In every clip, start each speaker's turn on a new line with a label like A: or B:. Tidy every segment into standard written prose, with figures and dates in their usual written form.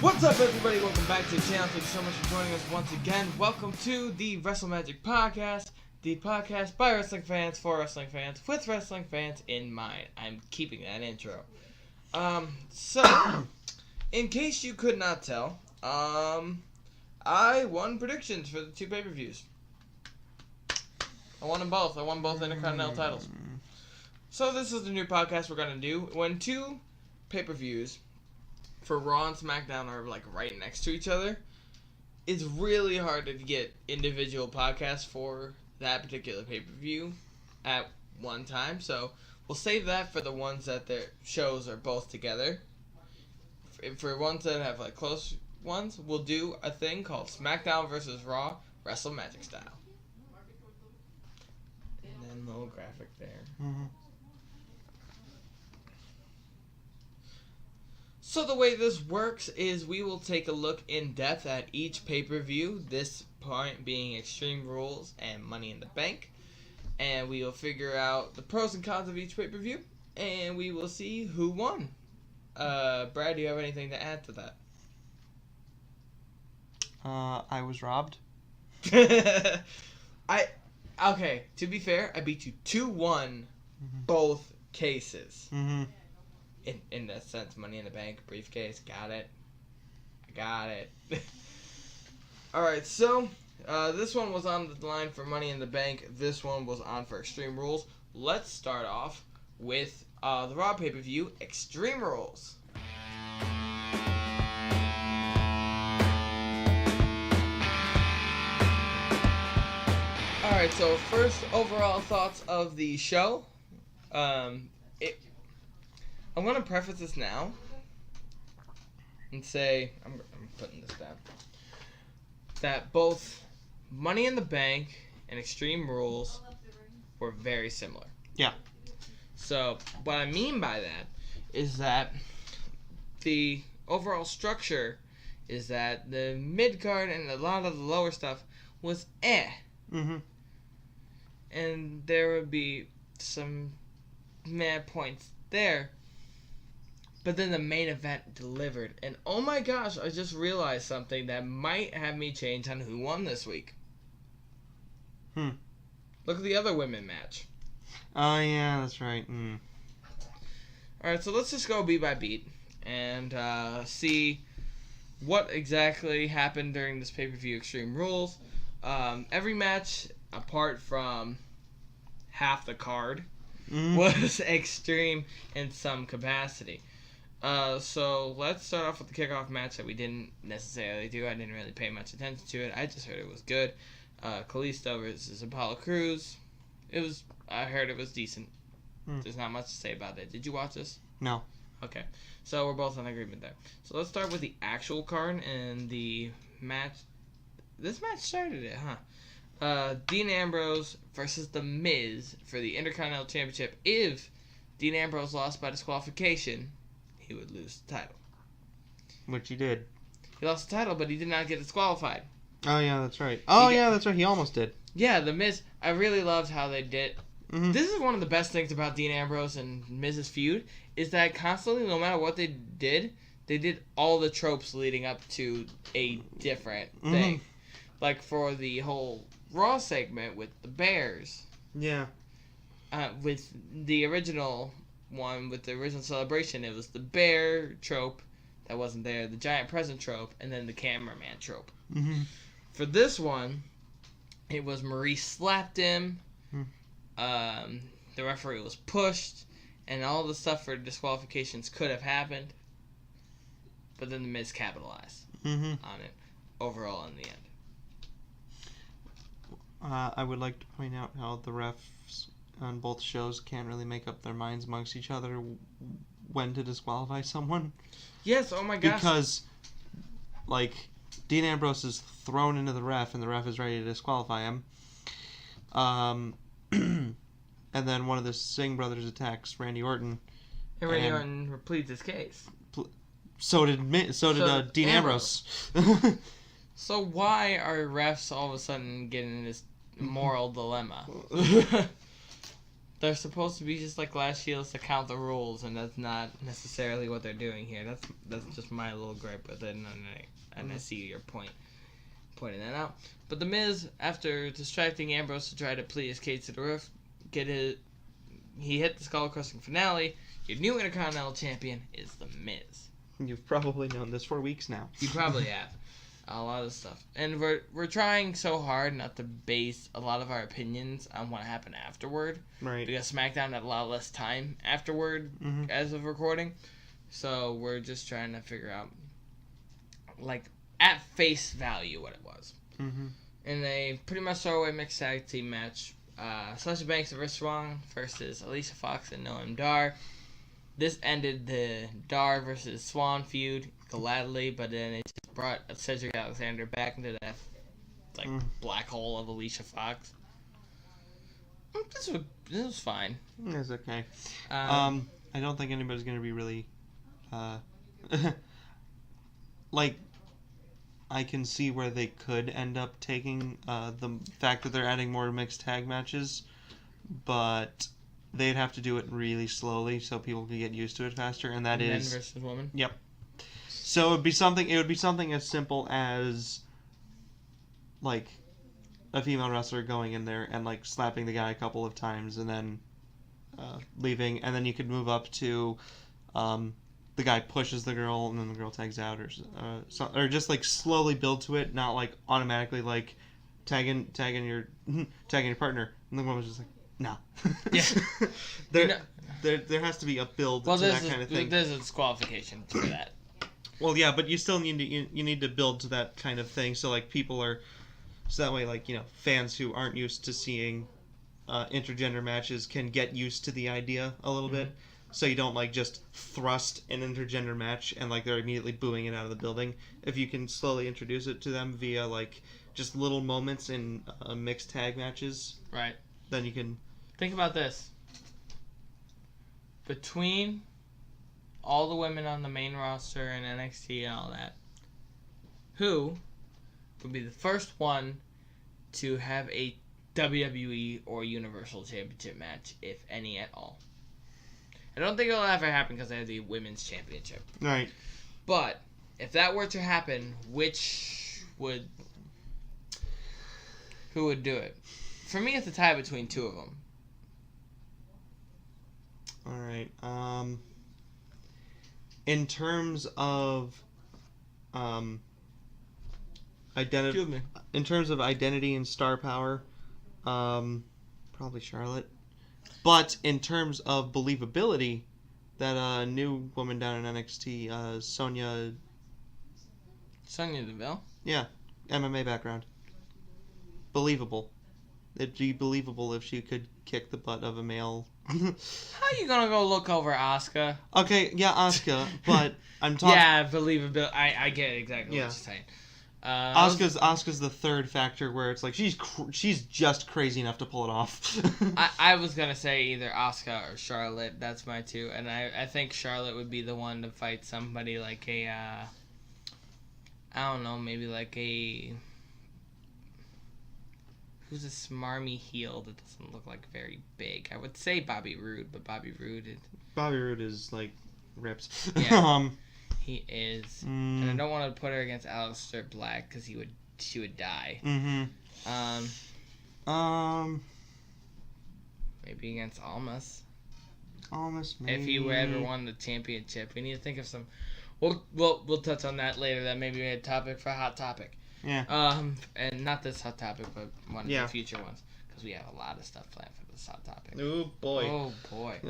A: What's up, everybody? Welcome back to the channel. Thank you so much for joining us once again. Welcome to the Wrestle-MaGiC podcast, the podcast by wrestling fans for wrestling fans with wrestling fans in mind. I'm keeping that intro. So, in case you could not tell, I won predictions for the two pay-per-views. I won them both. I won both Intercontinental titles. So this is the new podcast we're gonna do. When two pay-per-views for Raw and SmackDown are like right next to each other, it's really hard to get individual podcasts for that particular pay-per-view at one time. So we'll save that for the ones that their shows are both together. For ones that have like close ones, we'll do a thing called SmackDown versus Raw, Wrestle-MaGiC style. And then a little graphic there.
B: Mm-hmm.
A: So the way this works is we will take a look in depth at each pay-per-view, this point being Extreme Rules and Money in the Bank, and we will figure out the pros and cons of each pay-per-view, and we will see who won. Brad, do you have anything to add to that?
B: I was robbed.
A: Okay, to be fair, I beat you 2-1 both cases.
B: Mm-hmm.
A: In that sense, Money in the Bank, briefcase, got it. I got it. Alright, so, this one was on the line for Money in the Bank. This one was on for Extreme Rules. Let's start off with the Raw pay-per-view, Extreme Rules. Alright, so first overall thoughts of the show. I'm going to preface this now and say, I'm putting this down, that both Money in the Bank and Extreme Rules were very similar.
B: Yeah.
A: So, what I mean by that is that the overall structure is that the mid-card and a lot of the lower stuff was
B: Mm-hmm.
A: And there would be some mad points there. But then the main event delivered. And oh my gosh, I just realized something that might have me change on who won this week. Look at the other women match.
B: Oh, yeah, that's right.
A: Alright, so let's just go beat by beat and see what exactly happened during this pay-per-view Extreme Rules. Every match, apart from half the card, was extreme in some capacity. So let's start off with the kickoff match that we didn't necessarily do. I didn't really pay much attention to it. I just heard it was good. Kalisto versus Apollo Crews. I heard it was decent. There's not much to say about it. Did you watch this?
B: No.
A: Okay. So we're both in agreement there. So let's start with the actual card and the match. This match started it, huh? Dean Ambrose versus The Miz for the Intercontinental Championship. If Dean Ambrose lost by disqualification, he would lose the title.
B: Which he did.
A: He lost the title, but he did not get disqualified.
B: Oh, yeah, that's right. Oh, yeah, that's right. He almost did.
A: Yeah, The Miz, I really loved how they did.
B: Mm-hmm.
A: This is one of the best things about Dean Ambrose and Miz's feud, is that constantly, no matter what they did all the tropes leading up to a different thing. Like for the whole Raw segment with the Bears.
B: Yeah.
A: With the original one, with the original celebration, it was the bear trope that wasn't there, the giant present trope, and then the cameraman trope. For this one, it was Maurice slapped him, the referee was pushed, and all the stuff for disqualifications could have happened, but then the Miz capitalized on it overall in the end.
B: I would like to point out how the refs on both shows can't really make up their minds amongst each other when to disqualify someone.
A: Yes, oh my gosh.
B: Because, like, Dean Ambrose is thrown into the ref, and the ref is ready to disqualify him. And then one of the Singh brothers attacks Randy Orton.
A: And Randy Orton pleads his case.
B: So did Dean Ambrose.
A: So why are refs all of a sudden getting this moral dilemma? they're supposed to be just like Glass Shields to count the rules, and that's not necessarily what they're doing here. That's just my little gripe with it, and I see your point, pointing that out. But The Miz, after distracting Ambrose to try to plead his case to the ref, he hit the skull-crushing finale. Your new Intercontinental Champion is The Miz.
B: You've probably known this for weeks now.
A: You probably have. A lot of stuff. And we're trying so hard not to base a lot of our opinions on what happened afterward.
B: Right.
A: Because SmackDown had a lot less time afterward as of recording. So we're just trying to figure out, like, at face value what it was.
B: Mm-hmm.
A: In a pretty much throwaway mixed tag team match, Sasha Banks and Rich Swann versus Alicia Fox and Noam Dar. This ended the Dar versus Swann feud gladly, but then it just brought Cedric Alexander back into that black hole of Alicia Fox. This was fine.
B: It's okay. I don't think anybody's going to be really... like, I can see where they could end up taking the fact that they're adding more mixed tag matches, but... they'd have to do it really slowly so people could get used to it faster, and that is
A: men versus women.
B: Yep. So it would be something as simple as like a female wrestler going in there and like slapping the guy a couple of times and then leaving, and then you could move up to the guy pushes the girl and then the girl tags out, or just like slowly build to it, not like automatically like tagging your partner, and the woman's just like. No.
A: Yeah.
B: there has to be a build to that kind of thing.
A: There's a disqualification for that.
B: Well, yeah, but you still need to you need to build to that kind of thing. So like so that way like fans who aren't used to seeing intergender matches can get used to the idea a little bit. So you don't like just thrust an intergender match and like they're immediately booing it out of the building. If you can slowly introduce it to them via like just little moments in mixed tag matches,
A: right?
B: Then you can
A: think about this. Between all the women on the main roster and NXT and all that, who would be the first one to have a WWE or Universal Championship match, if any at all? I don't think it'll ever happen because they have the Women's Championship.
B: Right.
A: But if that were to happen, who would do it? For me, it's a tie between two of them.
B: All right. In terms of identity, and star power, probably Charlotte. But in terms of believability, that new woman down in NXT, Sonya
A: Deville.
B: Yeah, MMA background. Believable. It'd be believable if she could kick the butt of a male.
A: How you gonna go look over Asuka?
B: Okay, yeah, Asuka, but I'm talking.
A: Yeah, believability. I get exactly what you're saying.
B: Asuka's the third factor where it's like she's just crazy enough to pull it off.
A: I was gonna say either Asuka or Charlotte. That's my two, and I think Charlotte would be the one to fight somebody like a I don't know, maybe like a. Who's a smarmy heel that doesn't look like very big? I would say Bobby Roode, but Bobby Roode
B: is like ripped.
A: Yeah, he is, and I don't want to put her against Aleister Black because she would die.
B: Mm-hmm.
A: Maybe against Almas.
B: Almas, maybe.
A: If he ever won the championship, we need to think of some. We'll touch on that later. That may be a topic for a hot topic.
B: Yeah.
A: And not this hot topic, but one of the future ones, because we have a lot of stuff planned for this hot topic.
B: Oh boy.
A: Oh boy.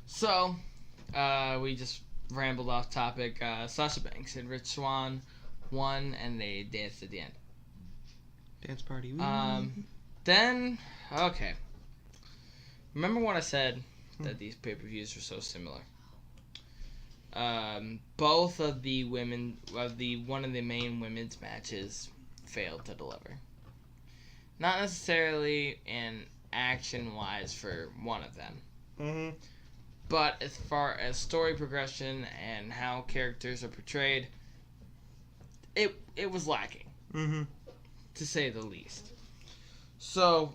A: So, we just rambled off topic. Sasha Banks and Rich Swann won, and they danced at the end.
B: Dance party.
A: Then, okay. Remember when I said that these pay-per-views were so similar? Both of the one of the main women's matches failed to deliver. Not necessarily in action-wise for one of them.
B: Mm-hmm.
A: But as far as story progression and how characters are portrayed, it was lacking.
B: Mm-hmm.
A: To say the least. So,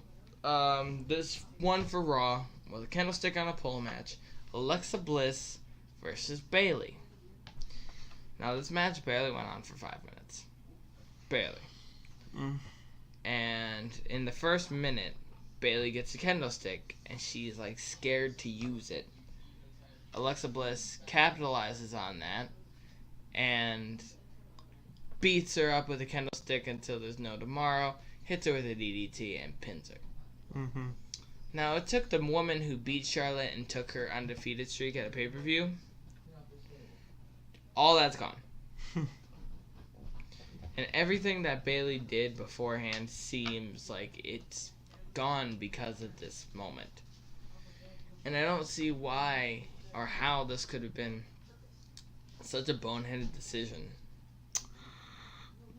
A: this one for Raw was a candlestick on a pole match. Alexa Bliss versus Bayley. Now, this match barely went on for 5 minutes. Barely. And in the first minute, Bayley gets a candlestick, and she's, like, scared to use it. Alexa Bliss capitalizes on that and beats her up with a candlestick until there's no tomorrow, hits her with a DDT, and pins her.
B: Mm-hmm.
A: Now, it took the woman who beat Charlotte and took her undefeated streak at a pay-per-view. All that's gone. And everything that Bayley did beforehand seems like it's gone because of this moment. And I don't see why or how this could have been such a boneheaded decision.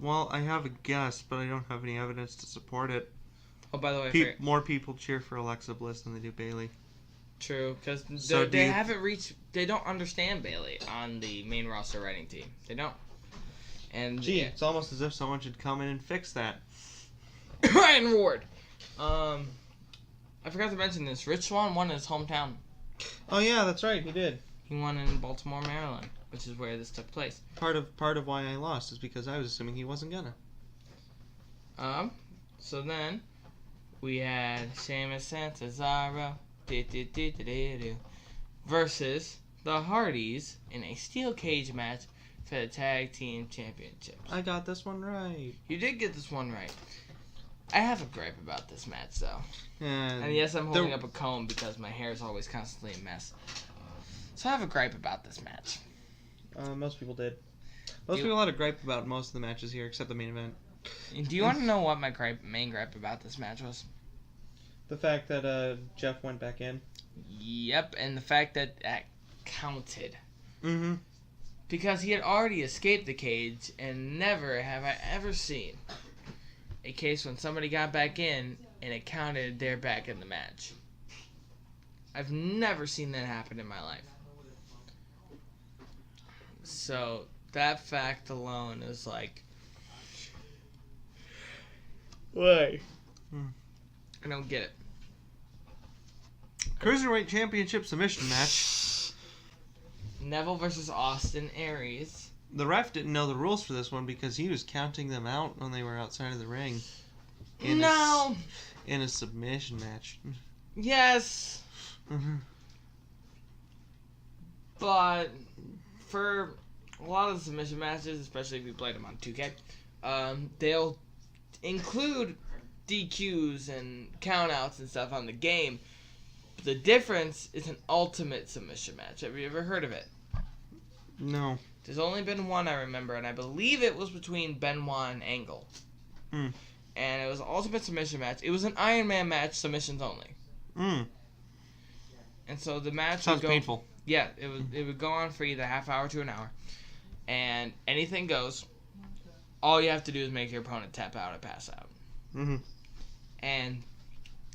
B: Well, I have a guess, but I don't have any evidence to support it.
A: Oh, by the way,
B: more people cheer for Alexa Bliss than they do Bayley.
A: True, because
B: So
A: they haven't reached. They don't understand Bayley on the main roster writing team. They don't. And
B: Gee, it's almost as if someone should come in and fix that.
A: Ryan Ward. I forgot to mention this. Rich Swann won in his hometown.
B: Oh yeah, that's right. He did.
A: He won in Baltimore, Maryland, which is where this took place.
B: Part of why I lost is because I was assuming he wasn't gonna.
A: So then we had Sheamus and Cesaro versus the Hardys in a steel cage match for the tag team championships.
B: I got this one right.
A: You did get this one right. I have a gripe about this match, though. And yes, I'm holding up a comb because my hair is always constantly a mess. So I have a gripe about this match.
B: Most people did. Most people had a gripe about most of the matches here, except the main event.
A: Do you want to know what my main gripe about this match was?
B: The fact that Jeff went back in.
A: Yep, and the fact that counted.
B: Mm-hmm.
A: Because he had already escaped the cage, and never have I ever seen a case when somebody got back in and it counted they're back in the match. I've never seen that happen in my life. So that fact alone is like, why? I don't get it.
B: Cruiserweight Championship submission match.
A: Neville versus Austin Aries.
B: The ref didn't know the rules for this one because he was counting them out when they were outside of the ring. In a submission match.
A: Yes.
B: Mm-hmm.
A: But for a lot of the submission matches, especially if you played them on 2K, they'll include DQs and countouts and stuff on the game. But the difference is an ultimate submission match. Have you ever heard of it?
B: No.
A: There's only been one I remember, and I believe it was between Benoit and Angle. And it was an ultimate submission match. It was an Iron Man match, submissions only. And so the match
B: sounds painful.
A: Yeah, it would go on for either half hour to an hour, and anything goes. All you have to do is make your opponent tap out or pass out. And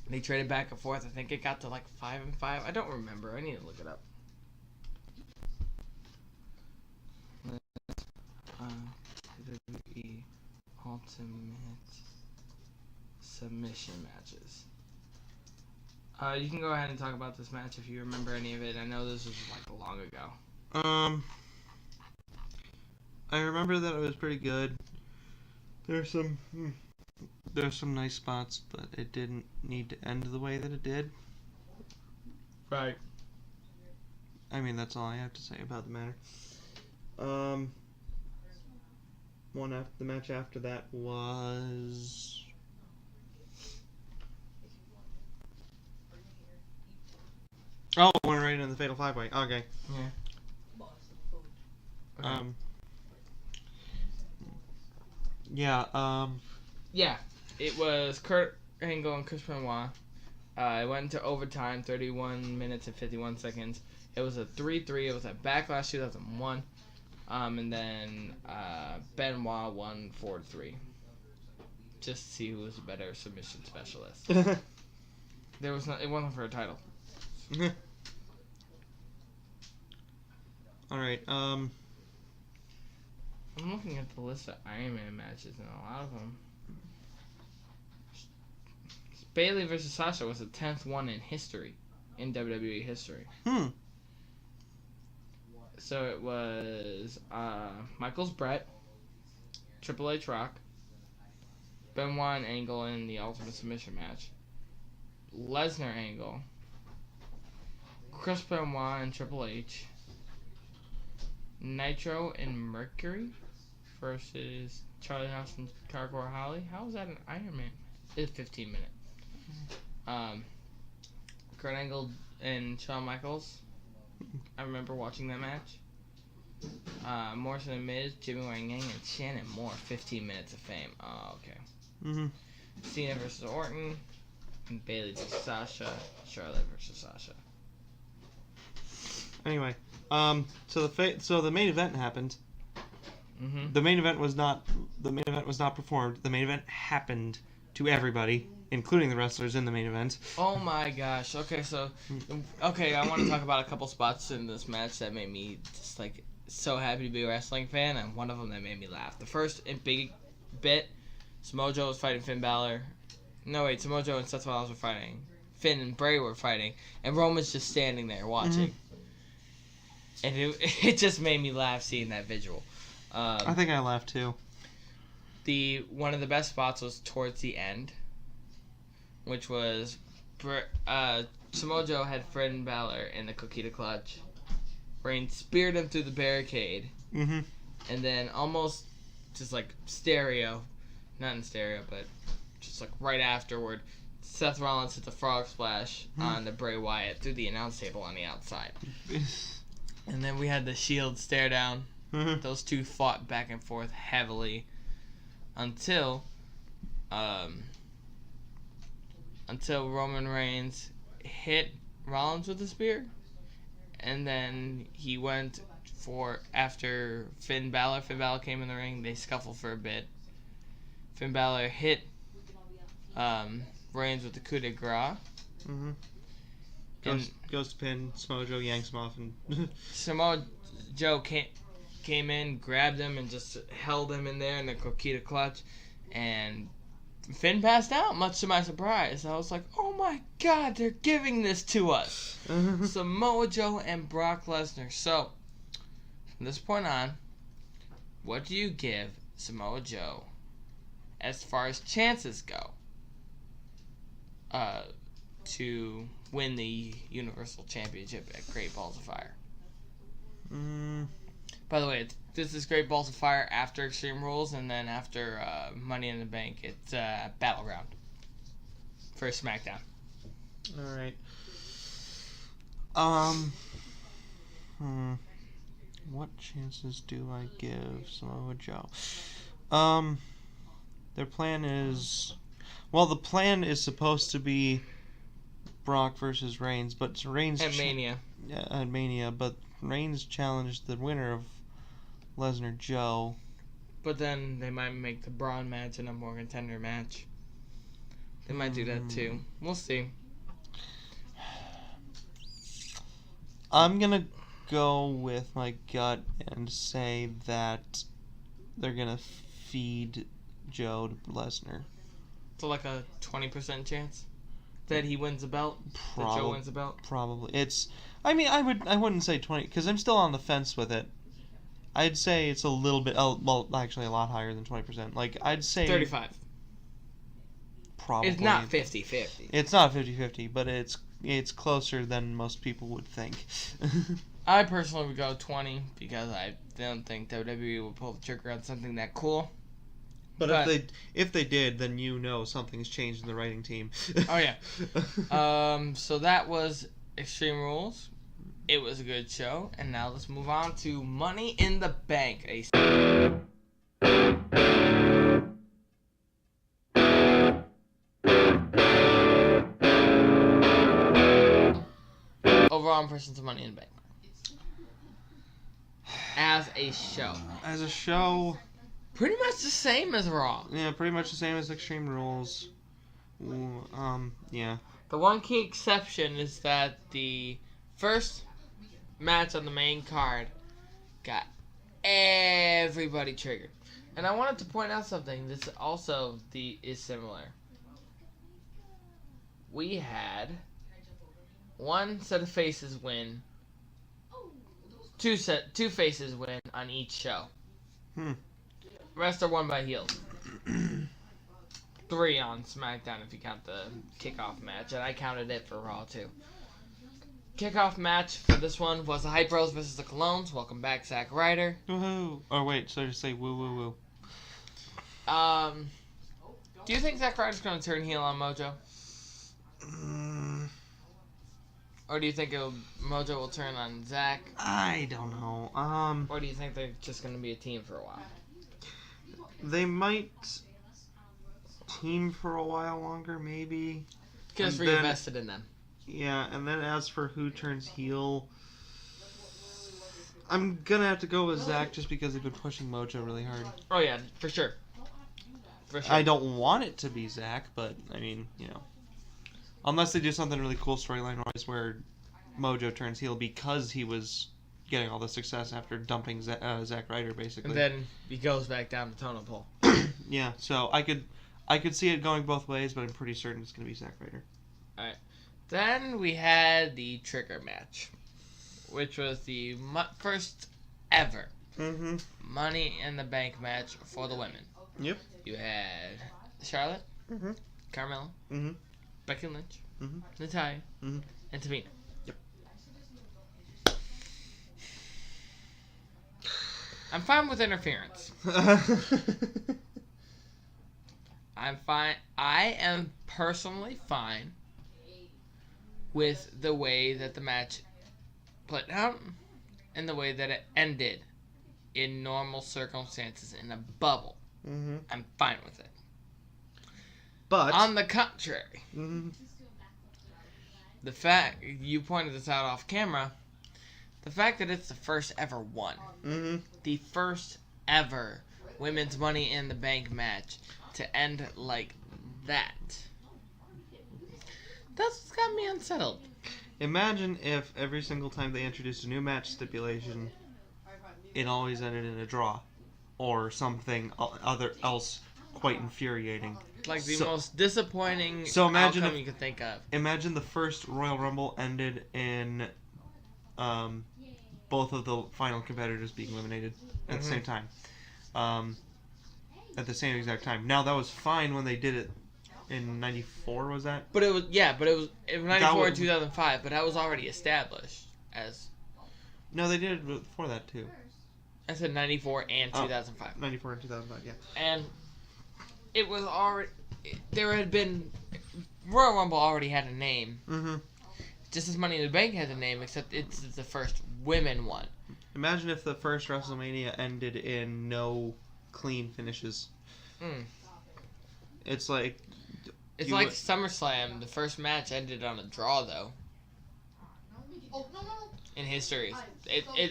A: they traded back and forth. I think it got to like 5-5. I don't remember. I need to look it up. WWE Ultimate Submission Matches. You can go ahead and talk about this match if you remember any of it. I know this was like long ago.
B: I remember that it was pretty good. There's some nice spots, but it didn't need to end the way that it did.
A: Right.
B: I mean, that's all I have to say about the matter. The match after that was went right in the Fatal 5-Way. Okay.
A: Yeah. Yeah, it was Kurt Angle and Chris Benoit. It went into overtime, 31 minutes and 51 seconds. It was a 3-3. It was at Backlash 2001. And then Benoit won 4-3. Just to see who was a better submission specialist. It wasn't for a title.
B: Alright,
A: I'm looking at the list of Iron Man matches, and a lot of them Bayley versus Sasha was the 10th one in history, in WWE history. So it was Michaels Brett, Triple H Rock, Benoit and Angle in the Ultimate Submission match, Lesnar Angle, Chris Benoit and Triple H, Nitro and Mercury versus Charlie Haas and Hardcore Holly. How was that an Iron Man? It's 15 minute. Kurt Angle and Shawn Michaels. I remember watching that match. Morrison and Miz, Jimmy Wang Yang, and Shannon Moore. 15 minutes of fame. Oh, okay. Cena versus Orton, and Bayley versus Sasha, Charlotte versus Sasha.
B: Anyway, so the main event happened.
A: Mm-hmm.
B: The main event was not performed. The main event happened to everybody, including the wrestlers in the main event.
A: Oh my gosh. Okay, I want to talk about a couple spots in this match that made me just like so happy to be a wrestling fan, and one of them that made me laugh. The first big bit, Samoa Joe was fighting Finn Balor. No, wait, Samoa Joe and Seth Rollins were fighting. Finn and Bray were fighting, and Roman's just standing there watching. And it just made me laugh seeing that visual.
B: I think I laughed too.
A: One of the best spots was towards the end, which was Samoa Joe had Finn Balor in the Coquina Clutch. Reigns speared him through the barricade, and then almost just like not in stereo, but just like right afterward, Seth Rollins hit the frog splash on the Bray Wyatt through the announce table on the outside. And then we had the Shield stare down. Those two fought back and forth heavily until Roman Reigns hit Rollins with a spear, and then he went for after Finn Balor. Finn Balor came in the ring. They scuffled for a bit. Finn Balor hit Reigns with the coup de grace.
B: Goes to pin. Samoa Joe yanks him off, and
A: Samoa Joe came in, grabbed him, and just held him in there in the Coquina Clutch, and Finn passed out, much to my surprise. I was like, oh my god, they're giving this to us. Samoa Joe and Brock Lesnar. So, from this point on, what do you give Samoa Joe as far as chances go to win the Universal Championship at Great Balls of Fire? By the way, this is Great Balls of Fire after Extreme Rules, and then after Money in the Bank, it's Battleground for SmackDown.
B: Alright. What chances do I give Samoa Joe? Their plan is... Well, the plan is supposed to be Brock versus Reigns, but Reigns...
A: At Mania.
B: At Mania, but Reigns challenged the winner of Lesnar Joe.
A: But then they might make the Braun match a number one contender match. They might do that too. We'll see.
B: I'm gonna go with my gut and say that they're gonna feed Joe to Lesnar.
A: So like a 20% chance that he wins the belt. That Joe wins the belt.
B: Probably. I wouldn't say 20 because I'm still on the fence with it. I'd say it's a little bit. Well, actually, a lot higher than 20%. Like I'd say
A: 35.
B: Probably.
A: It's not 50-50.
B: It's not 50-50, but it's closer than most people would think.
A: I personally would go 20 because I don't think WWE would pull the trigger on something that cool.
B: But if they did, then something's changed in the writing team.
A: Oh yeah. So that was Extreme Rules. It was a good show, and now let's move on to Money in the Bank. Overall impressions of Money in the Bank. As a show.
B: As a show.
A: Pretty much the same as Raw.
B: Yeah, pretty much the same as Extreme Rules. Yeah.
A: The one key exception is that the first match on the main card got everybody triggered. And I wanted to point out something that's also is similar. we had one set of faces win, two faces win on each show. Rest are won by heels. 3 on SmackDown if you count the kickoff match, and I counted it for Raw too. Kickoff match for this one was the Hype Bros versus the Colognes. Welcome back, Zack Ryder.
B: Woohoo! Oh wait, so just say woo woo woo.
A: Do you think Zack Ryder's going to turn heel on Mojo? Or do you think Mojo will turn on Zack?
B: I don't know.
A: Or do you think they're just going to be a team for a while?
B: They might team for a while longer, maybe.
A: Because we invested in them.
B: Yeah, and then as for who turns heel, I'm gonna have to go with Zack just because they've been pushing Mojo really hard.
A: Oh yeah, for sure. For sure.
B: I don't want it to be Zack, but I mean, unless they do something really cool storyline-wise where Mojo turns heel because he was getting all the success after dumping Zack Ryder, basically.
A: And then he goes back down the totem pole.
B: Yeah, so I could see it going both ways, but I'm pretty certain it's gonna be Zack Ryder.
A: All right. Then we had the Trigger match, which was the first ever Money in the Bank match for the women.
B: Yep.
A: You had Charlotte, Carmella, Becky Lynch, Natalya, and Tamina.
B: Yep.
A: I'm fine with interference. I'm fine. I am personally fine with the way that the match played out and the way that it ended in normal circumstances in a bubble. I'm fine with it.
B: But
A: on the contrary, the fact you pointed this out off camera, the fact that it's the first ever one, the first ever women's Money in the Bank match to end like that. That's got me unsettled.
B: Imagine if every single time they introduced a new match stipulation, it always ended in a draw, or something else quite infuriating.
A: Like the most disappointing outcome you could think of.
B: Imagine the first Royal Rumble ended in both of the final competitors being eliminated at the same time. At the same exact time. Now that was fine when they did it in 94, was that?
A: But it was 94 and 2005, but that was already established as...
B: No, they did it before that too.
A: I said 94 and 2005.
B: 94 and 2005, yeah.
A: And it was already... There had been... Royal Rumble already had a name. Just as Money in the Bank has a name, except it's the first women one.
B: Imagine if the first WrestleMania ended in no clean finishes. It's like...
A: It's like SummerSlam. The first match ended on a draw, though. In history.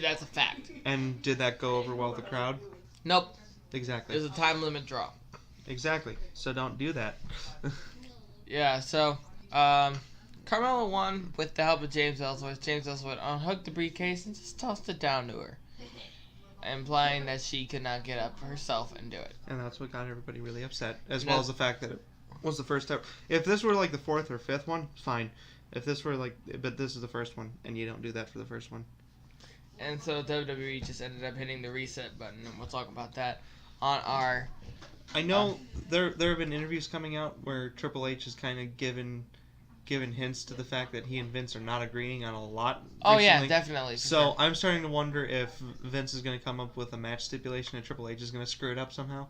A: That's a fact. And
B: did that go over well with the crowd?
A: Nope.
B: Exactly.
A: It was a time limit draw.
B: Exactly. So don't do that.
A: Yeah, so... Carmella won with the help of James Ellsworth. James Ellsworth unhooked the briefcase and just tossed it down to her, implying that she could not get up herself and do it.
B: And that's what got everybody really upset, as well as the fact that it was the first time. If this were like the fourth or fifth one, fine. If this were but this is the first one, and you don't do that for the first one.
A: And so WWE just ended up hitting the reset button, and we'll talk about that on our...
B: I know there have been interviews coming out where Triple H has kind of given hints to the fact that he and Vince are not agreeing on a lot recently.
A: Oh yeah, definitely.
B: So sure. I'm starting to wonder if Vince is going to come up with a match stipulation and Triple H is going to screw it up somehow,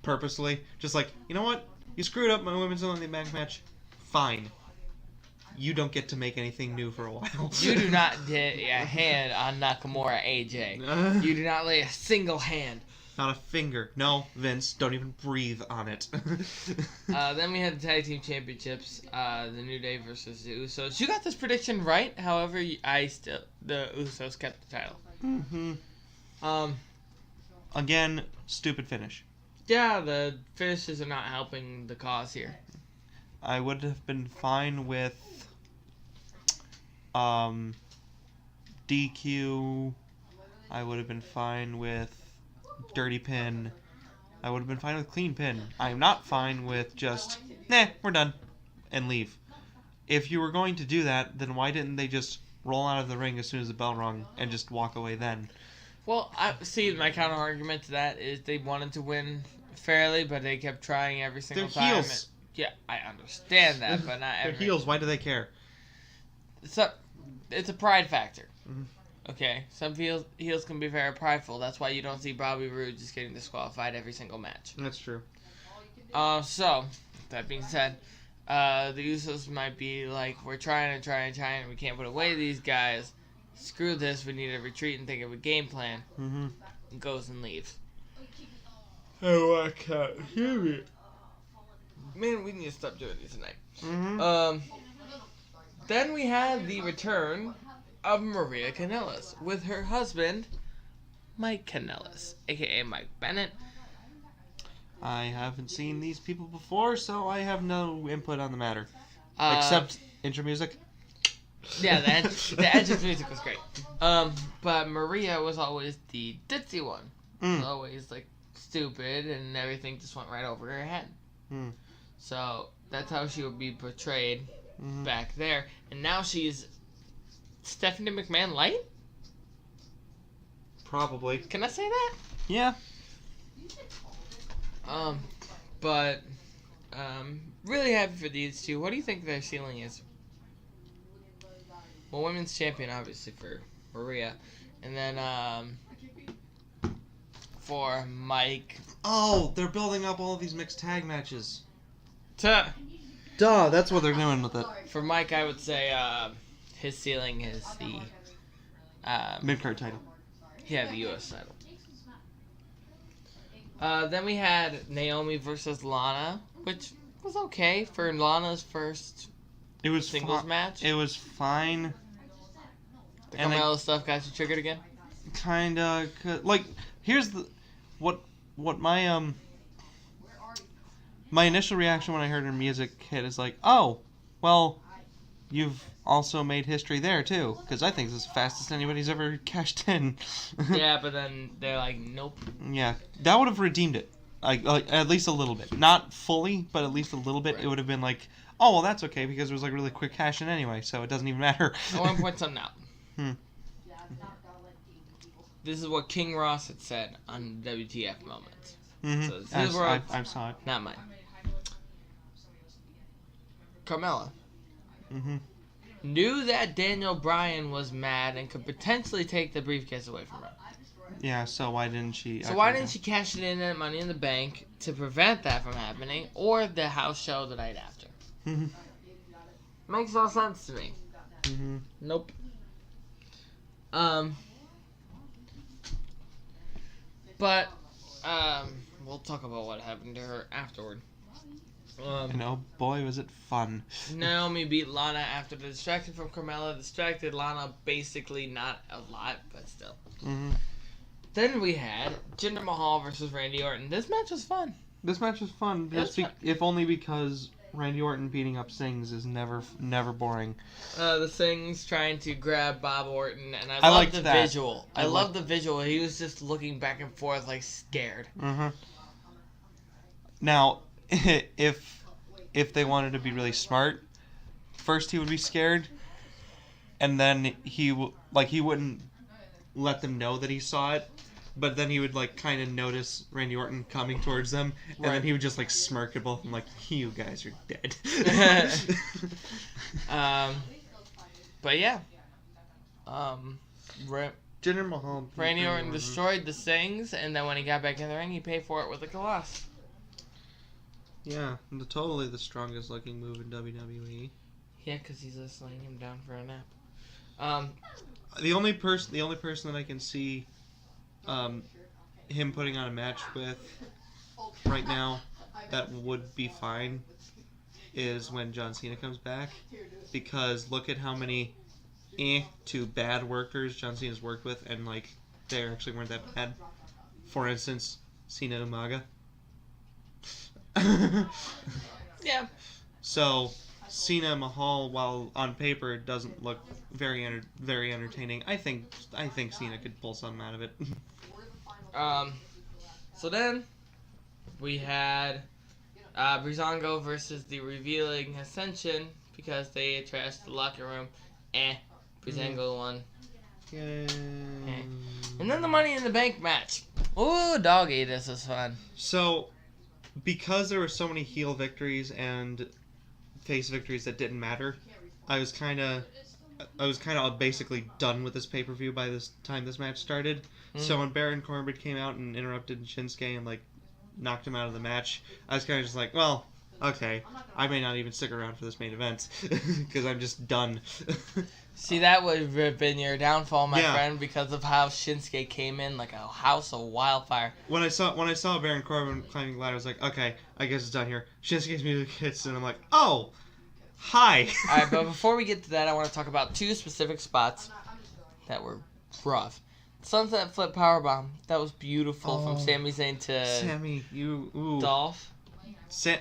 B: purposely. Just like, you know what? You screwed up my women's Money in the Bank match. Fine. You don't get to make anything new for a while.
A: You do not get a hand on Nakamura AJ. You do not lay a single hand.
B: Not a finger. No, Vince, don't even breathe on it.
A: Then we had the Tag Team Championships, the New Day versus the Usos. You got this prediction right, however, the Usos kept the title.
B: Again, stupid finish.
A: Yeah, the finishes are not helping the cause here.
B: I would have been fine with DQ. I would have been fine with dirty pin. I would have been fine with clean pin. I am not fine with just, we're done, and leave. if you were going to do that, then why didn't they just roll out of the ring as soon as the bell rung and just walk away then?
A: Well, I see. My counter argument to that is they wanted to win fairly, but they kept trying every single
B: They're
A: time.
B: heels.
A: Yeah, I understand that, but not
B: They're
A: every.
B: heels. Why do they care?
A: It's a pride factor.
B: Mhm.
A: Okay, some heels can be very prideful. That's why you don't see Bobby Roode just getting disqualified every single match.
B: That's true.
A: So, that being said, the Usos might be like, we're trying, and we can't put away these guys. Screw this, we need to retreat and think of a game plan.
B: Mm-hmm.
A: And goes and leaves.
B: Oh, I can't hear it.
A: Man, we need to stop doing these tonight.
B: Mm-hmm.
A: Then we had the return of Maria Kanellis with her husband, Mike Kanellis, a.k.a. Mike Bennett.
B: I haven't seen these people before, so I have no input on the matter. Except intro music.
A: Yeah, the entrance music was great. But Maria was always the ditzy one. Was always like stupid, and everything just went right over her head. So that's how she would be portrayed back there. And now she's Stephanie McMahon light?
B: Probably.
A: Can I say that?
B: Yeah.
A: But really happy for these two. What do you think their ceiling is? Well, women's champion, obviously, for Maria. And then, for Mike.
B: Oh, they're building up all of these mixed tag matches.
A: Duh,
B: that's what they're doing with it.
A: For Mike, I would say, his ceiling is the,
B: Mid-card title.
A: yeah, the U.S. title. Then we had Naomi versus Lana, which was okay for Lana's first singles match.
B: It was fine.
A: The Carmella stuff got you triggered again?
B: Kinda. Like, here's the... What my, my initial reaction when I heard her music hit is like, oh, well, you've also made history there, too. Because I think this is the fastest anybody's ever cashed in.
A: Yeah, but then they're like, nope.
B: Yeah, that would have redeemed it. Like at least a little bit. Not fully, but at least a little bit. Right. It would have been like, oh, well, that's okay, because it was like really quick cash in anyway, so it doesn't even matter.
A: I want to point something out. This is what King Ross had said on WTF Moments. So this is where
B: I saw it.
A: Not mine. Carmella knew that Daniel Bryan was mad and could potentially take the briefcase away from her.
B: Yeah, so why didn't she...
A: So why didn't she cash it in at Money in the Bank to prevent that from happening, or the house show the night after? Makes no sense to me. Nope. But, we'll talk about what happened to her afterward.
B: And oh boy, was it fun.
A: Naomi beat Lana after the distraction from Carmella. Distracted Lana basically not a lot, but still. Then we had Jinder Mahal versus Randy Orton. This match was fun. If only because Randy Orton beating up Sings is never boring. The Sings trying to grab Bob Orton, and I love the visual. I love the visual. He was just looking back and forth like scared.
B: Now, if they wanted to be really smart, first he would be scared, and then he wouldn't let them know that he saw it. But then he would, like, kind of notice Randy Orton coming towards them, and then he would just, like, smirk at both of them, like, you guys are dead.
A: But, yeah.
B: Jinder Mahal.
A: Randy Orton destroyed the Sings, and then when he got back in the ring, he paid for it with a Colossus.
B: Yeah, totally the strongest looking move in WWE.
A: Yeah, because he's just laying him down for a nap.
B: The only person that I can see him putting on a match with right now that would be fine is when John Cena comes back, because look at how many to bad workers John Cena's worked with, and like they actually weren't that bad. For instance, Cena Umaga.
A: Yeah.
B: So Cena Mahal, while on paper doesn't look very entertaining, I think Cena could pull something out of it.
A: So then we had Breezango versus the Revealing Ascension, because they trashed the locker room. Breezango won.
B: Yay.
A: And then the Money in the Bank match. Ooh, doggy, this is fun.
B: So, because there were so many heel victories and face victories that didn't matter, I was kind of basically done with this pay-per-view by this time this match started. So when Baron Corbin came out and interrupted Shinsuke and knocked him out of the match, I was kind of just like, well, okay, I may not even stick around for this main event because I'm just done.
A: See, that would have been your downfall, my friend, because of how Shinsuke came in like a house of wildfire.
B: When I saw Baron Corbin climbing the ladder, I was like, okay, I guess it's done here. Shinsuke's music hits, and I'm like, oh, hi.
A: All right, but before we get to that, I want to talk about two specific spots that were rough. Sunset Flip Powerbomb, that was beautiful from Sami Zayn to Dolph.
B: There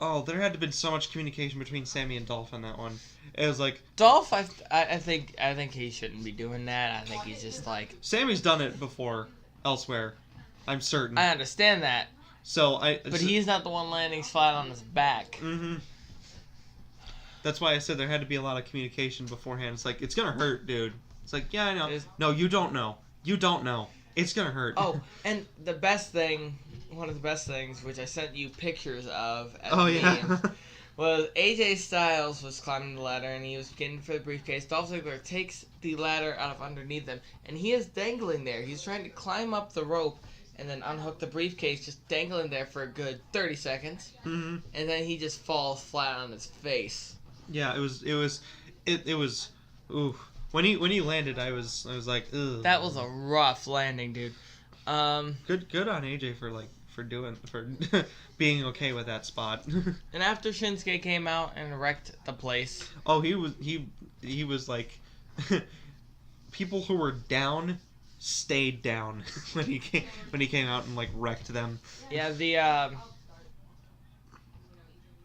B: had to have been so much communication between Sammy and Dolph on that one. It was like
A: Dolph. I think he shouldn't be doing that. I think he's just like
B: Sammy's done it before elsewhere. I'm certain.
A: I understand that. But he's not the one landing flat on his back.
B: Mm-hmm. That's why I said there had to be a lot of communication beforehand. It's like, it's gonna hurt, dude. It's like, yeah, I know. No, you don't know. You don't know. It's gonna hurt.
A: Oh, and the best thing, one of the best things, which I sent you pictures of as
B: memes,
A: was AJ Styles was climbing the ladder and he was getting for the briefcase. Dolph Ziggler takes the ladder out of underneath him and he is dangling there. He's trying to climb up the rope and then unhook the briefcase, just dangling there for a good 30 seconds.
B: Mm-hmm.
A: And then he just falls flat on his face.
B: Yeah, it was. Ooh. When he landed, I was like, ugh.
A: That was a rough landing, dude.
B: Good on AJ for being okay with that spot.
A: And after Shinsuke came out and wrecked the place.
B: Oh, he was like, people who were down stayed down when he came out and wrecked them.
A: Yeah,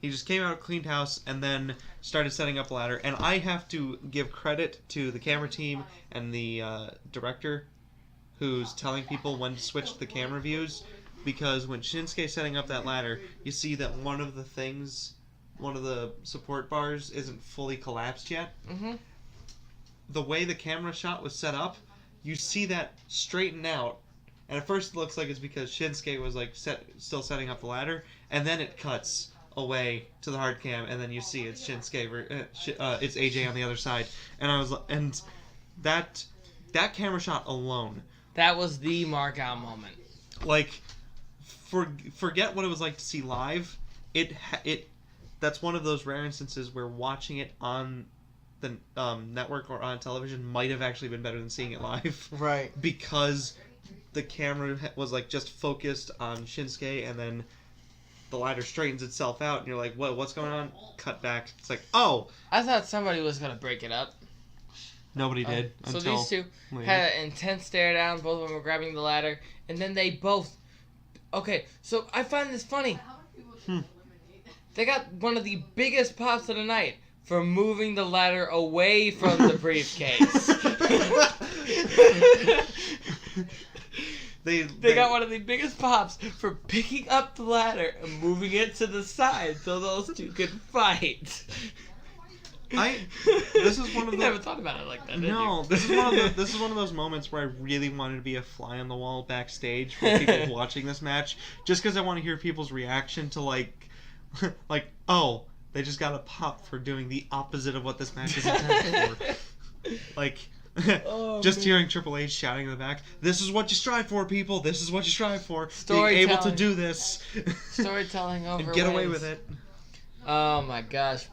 B: he just came out, cleaned house, and then started setting up a ladder. And I have to give credit to the camera team and the director who's telling people when to switch the camera views. Because when Shinsuke's setting up that ladder, you see that one of the support bars isn't fully collapsed yet.
A: Mm-hmm.
B: The way the camera shot was set up, you see that straighten out. And at first it looks like it's because Shinsuke was still setting up the ladder. And then it cuts away to the hard cam, and then you see it's Shinsuke, it's AJ on the other side, and that camera shot alone,
A: that was the mark out moment.
B: Forget what it was like to see live. That's one of those rare instances where watching it on the network or on television might have actually been better than seeing it live.
A: Right.
B: Because the camera was just focused on Shinsuke, and then the ladder straightens itself out, and you're like, what's going on? Cut back. It's like, oh!
A: I thought somebody was going to break it up.
B: Nobody did.
A: So these two had an intense stare down. Both of them were grabbing the ladder. And then they both... Okay, so I find this funny. They got one of the biggest pops of the night for moving the ladder away from the briefcase. They got one of the biggest pops for picking up the ladder and moving it to the side so those two could fight.
B: This is one of
A: You never thought about it like that, did you?
B: This is one of those moments where I really wanted to be a fly on the wall backstage for people watching this match, just because I want to hear people's reaction to oh, they just got a pop for doing the opposite of what this match is intended for. Hearing Triple H shouting in the back, "This is what you strive for, people. This is what you strive for. Being able to do this."
A: Storytelling over
B: and get away with it.
A: Oh my gosh.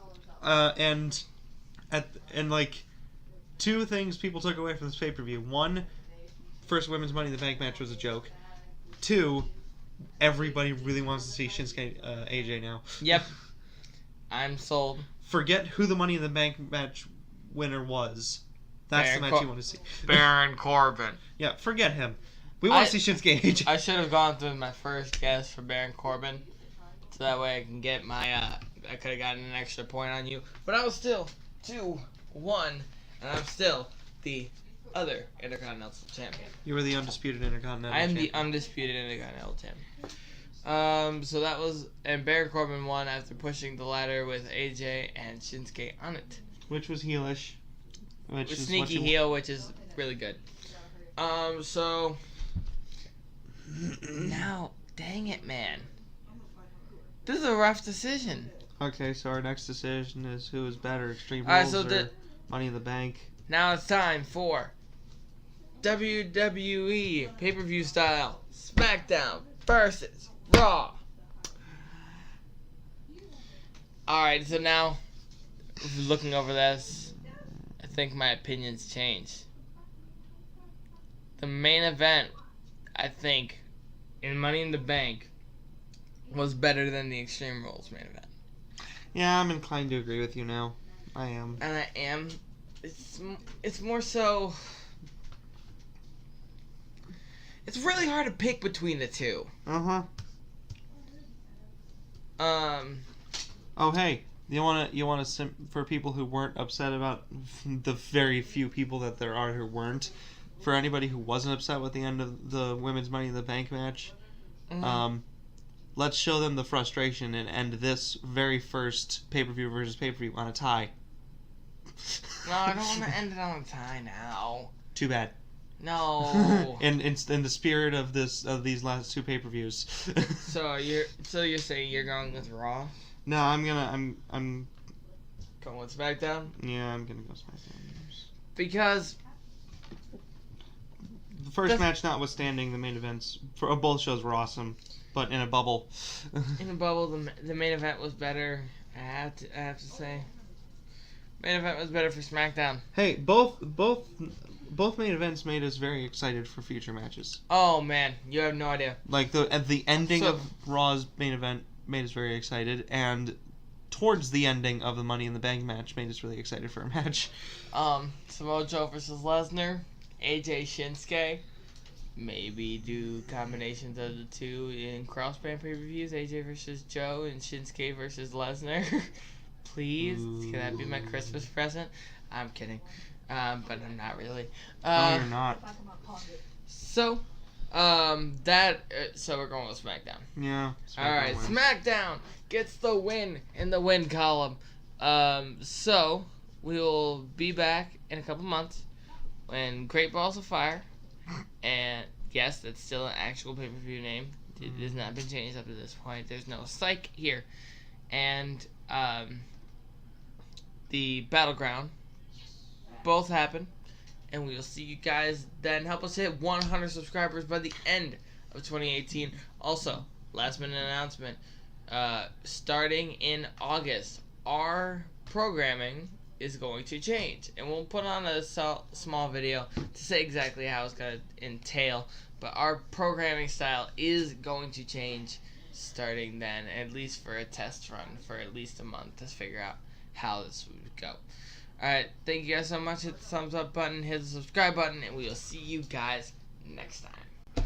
B: Two things people took away from this pay-per-view. One, first women's Money in the Bank match was a joke. Two, everybody really wants to see Shinsuke AJ now.
A: Yep. I'm sold.
B: Forget who the Money in the Bank match winner was. That's the match you want to see.
A: Baron Corbin.
B: Yeah, forget him. We want to see Shinsuke AJ.
A: I should have gone through my first guess for Baron Corbin, so that way I can get my. I could have gotten an extra point on you, but I was still 2-1, and I'm still the other Intercontinental Champion.
B: You were the undisputed Intercontinental
A: I am
B: Champion.
A: the undisputed Intercontinental Champion. So that was, and Baron Corbin won after pushing the ladder with AJ and Shinsuke on it.
B: Which was heelish. Which is
A: Sneaky heel, which is really good. So now, dang it, man. This is a rough decision.
B: Okay, so our next decision is who is better, Extreme
A: Alright,
B: Rules
A: so
B: or Money in the Bank?
A: Now it's time for WWE pay-per-view style SmackDown versus Raw. Alright, so now, looking over this, I think my opinions changed. The main event, I think, in Money in the Bank, was better than the Extreme Rules main event.
B: Yeah, I'm inclined to agree with you now. I am.
A: And I am. It's more so. It's really hard to pick between the two.
B: Oh hey, you wanna for people who weren't upset about the very few people that there are who weren't. For anybody who wasn't upset with the end of the women's Money in the Bank match, let's show them the frustration and end this very first pay-per-view versus pay-per-view on a tie.
A: No, I don't want to end it on a tie now.
B: Too bad.
A: No.
B: in the spirit of these last two pay-per-views.
A: So you're saying you're going with Raw?
B: No, I'm
A: going with SmackDown?
B: Yeah, I'm gonna go SmackDown.
A: Because
B: the first match notwithstanding, the main events for both shows were awesome, but in a bubble.
A: In a bubble, the main event was better. I have to say, main event was better for SmackDown.
B: Hey, both main events made us very excited for future matches.
A: Oh man, you have no idea.
B: Like the ending of Raw's main event made us very excited, and towards the ending of the Money in the Bank match made us really excited for a match.
A: Samoa Joe versus Lesnar, AJ Shinsuke. Maybe do combinations of the two in cross-brand pay-per-views. AJ versus Joe and Shinsuke versus Lesnar. Please, can that be my Christmas present? I'm kidding, but I'm not really.
B: No, you're not.
A: So, so we're going with SmackDown.
B: Yeah.
A: All right, wins. SmackDown gets the win in the win column. So we will be back in a couple months when Great Balls of Fire, and yes, that's still an actual pay-per-view name. It has not been changed up to this point. There's no psych here, and the Battleground both happen. And we will see you guys then. Help us hit 100 subscribers by the end of 2018. Also, last minute announcement. Starting in August, our programming is going to change. And we'll put on a small video to say exactly how it's going to entail. But our programming style is going to change starting then, at least for a test run for at least a month to figure out how this would go. Alright, thank you guys so much. Hit the thumbs up button, hit the subscribe button, and we will see you guys next time.